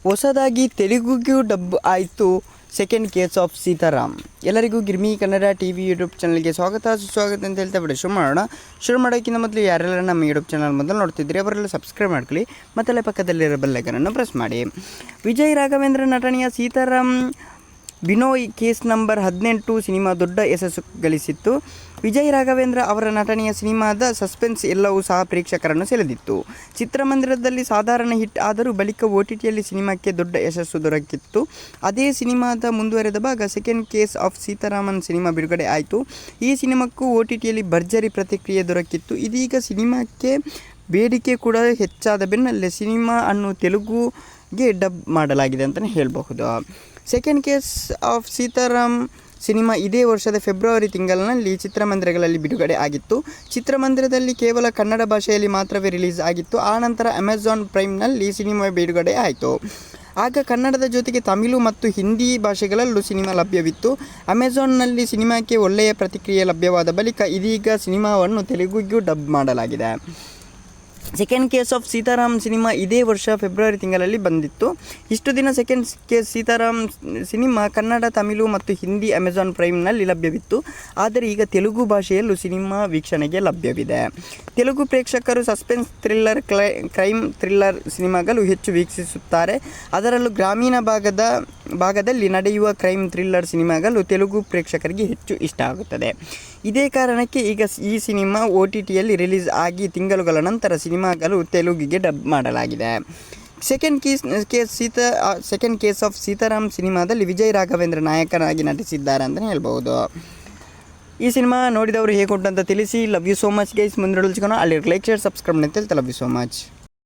ಹೊಸದಾಗಿ ತೆಲುಗುಗೂ ಡಬ್ ಆಯಿತು second case of Sitaram. ಎಲ್ಲರಿಗೂ ಗಿರ್ಮಿ ಕನ್ನಡ TV ಯೂಟ್ಯೂಬ್ ಚಾನಲ್ಗೆ ಸುಸ್ವಾಗತ ಅಂತ ಹೇಳ್ತಾ ಬಿಡಿ ಶುರು ಮಾಡೋಕ್ಕಿಂತ ಮೊದಲು ಯಾರೆಲ್ಲ ನಮ್ಮ ಯೂಟ್ಯೂಬ್ ಚಾನಲ್ ಮೊದಲು ನೋಡ್ತಿದ್ರಿ ಅವರೆಲ್ಲ ಸಬ್ಸ್ಕ್ರೈಬ್ ಮಾಡ್ಕೊಳ್ಳಿ, ಮತ್ತೆಲ್ಲ ಪಕ್ಕದಲ್ಲಿರೋ ಬೆಲ್ ಐಕಾನನ್ನು ಪ್ರೆಸ್ ಮಾಡಿ. ವಿಜಯ್ ರಾಘವೇಂದ್ರ ನಟನೆಯ Sitaram Binoy case number 18 cinema ದೊಡ್ಡ ಯಶಸ್ಸು ಗಳಿಸಿತ್ತು. ವಿಜಯ್ ರಾಘವೇಂದ್ರ ಅವರ ನಟನೆಯ ಸಿನಿಮಾದ ಸಸ್ಪೆನ್ಸ್ ಎಲ್ಲವೂ ಸಹ ಪ್ರೇಕ್ಷಕರನ್ನು ಸೆಳೆದಿತ್ತು. ಚಿತ್ರಮಂದಿರದಲ್ಲಿ ಸಾಧಾರಣ ಹಿಟ್ ಆದರೂ ಬಳಿಕ OTTಯಲ್ಲಿ ಸಿನಿಮಾಕ್ಕೆ ದೊಡ್ಡ ಯಶಸ್ಸು ದೊರಕಿತ್ತು. ಅದೇ ಸಿನಿಮಾದ ಮುಂದುವರೆದ ಭಾಗ second case of Sitharaman cinema ಬಿಡುಗಡೆ ಆಯಿತು. ಈ ಸಿನಿಮಾಕ್ಕೂ OTTಯಲ್ಲಿ ಭರ್ಜರಿ ಪ್ರತಿಕ್ರಿಯೆ ದೊರಕಿತ್ತು. ಇದೀಗ ಸಿನಿಮಾಕ್ಕೆ ಬೇಡಿಕೆ ಕೂಡ ಹೆಚ್ಚಾದ ಬೆನ್ನಲ್ಲೇ ಸಿನಿಮಾ ಅನ್ನು ತೆಲುಗುಗೆ ಡಬ್ ಮಾಡಲಾಗಿದೆ ಅಂತಲೇ ಹೇಳಬಹುದು. Second case of Sitaram cinema ಇದೇ ವರ್ಷದ ಫೆಬ್ರವರಿ ತಿಂಗಳಿನಲ್ಲಿ ಚಿತ್ರಮಂದಿರಗಳಲ್ಲಿ ಬಿಡುಗಡೆ ಆಗಿತ್ತು. ಚಿತ್ರಮಂದಿರದಲ್ಲಿ ಕೇವಲ ಕನ್ನಡ ಭಾಷೆಯಲ್ಲಿ ಮಾತ್ರವೇ ರಿಲೀಸ್ ಆಗಿತ್ತು. ಆನಂತರ ಅಮೆಜಾನ್ ಪ್ರೈಮ್ನಲ್ಲಿ ಸಿನಿಮಾ ಬಿಡುಗಡೆ ಆಯಿತು. ಆಗ ಕನ್ನಡದ ಜೊತೆಗೆ ತಮಿಳು ಮತ್ತು ಹಿಂದಿ ಭಾಷೆಗಳಲ್ಲೂ ಸಿನಿಮಾ ಲಭ್ಯವಿತ್ತು. ಅಮೆಜಾನ್ನಲ್ಲಿ ಸಿನಿಮಾಕ್ಕೆ ಒಳ್ಳೆಯ ಪ್ರತಿಕ್ರಿಯೆ ಲಭ್ಯವಾದ ಬಳಿಕ ಇದೀಗ ಸಿನಿಮಾವನ್ನು ತೆಲುಗಿಗೂ ಡಬ್ ಮಾಡಲಾಗಿದೆ. Second case of Sitaram cinema ಇದೇ ವರ್ಷ ಫೆಬ್ರವರಿ ತಿಂಗಳಲ್ಲಿ ಬಂದಿತ್ತು. ಇಷ್ಟು ದಿನ second case Sitaram cinema Kannada, Tamil ಮತ್ತು ಹಿಂದಿ ಅಮೆಜಾನ್ ಪ್ರೈಮ್ನಲ್ಲಿ ಲಭ್ಯವಿತ್ತು. ಆದರೆ ಈಗ ತೆಲುಗು ಭಾಷೆಯಲ್ಲೂ ಸಿನಿಮಾ ವೀಕ್ಷಣೆಗೆ ಲಭ್ಯವಿದೆ. ತೆಲುಗು ಪ್ರೇಕ್ಷಕರು ಸಸ್ಪೆನ್ಸ್ ಥ್ರಿಲ್ಲರ್, ಕ್ರೈಮ್ ಥ್ರಿಲ್ಲರ್ ಸಿನಿಮಾಗಳು ಹೆಚ್ಚು ವೀಕ್ಷಿಸುತ್ತಾರೆ. ಅದರಲ್ಲೂ ಗ್ರಾಮೀಣ ಭಾಗದಲ್ಲಿ ನಡೆಯುವ ಕ್ರೈಮ್ ಥ್ರಿಲ್ಲರ್ ಸಿನಿಮಾಗಳು ತೆಲುಗು ಪ್ರೇಕ್ಷಕರಿಗೆ ಹೆಚ್ಚು ಇಷ್ಟ ಆಗುತ್ತದೆ. ಇದೇ ಕಾರಣಕ್ಕೆ ಈಗ ಈ ಸಿನಿಮಾ OTTಯಲ್ಲಿ ರಿಲೀಸ್ ಆಗಿ ತಿಂಗಳುಗಳ ನಂತರ ಸಿನಿಮಾಗಳು ತೆಲುಗಿಗೆ ಡಬ್ ಮಾಡಲಾಗಿದೆ. ಸೆಕೆಂಡ್ ಕೇಸ್ ಆಫ್ ಸೀತಾರಾಮ್ ಸಿನಿಮಾದಲ್ಲಿ ವಿಜಯ್ ರಾಘವೇಂದ್ರ ನಾಯಕನಾಗಿ ನಟಿಸಿದ್ದಾರೆ ಅಂತಲೇ ಹೇಳ್ಬೋದು. ಈ ಸಿನಿಮಾ ನೋಡಿದವರು ಹೇಗೆ ಉಂಟು ಅಂತ ತಿಳಿಸಿ. Love you so much guys. ಮುಂದೆ ಸಿಗೋಣ. ಅಲ್ಲಿ ಲೈಕ್, ಶೇರ್, ಸಬ್ಸ್ಕ್ರೈಬ್ ಅಂತ ಹೇಳ್ತಾ ಲವ್ ಯು ಸೋ ಮಚ್.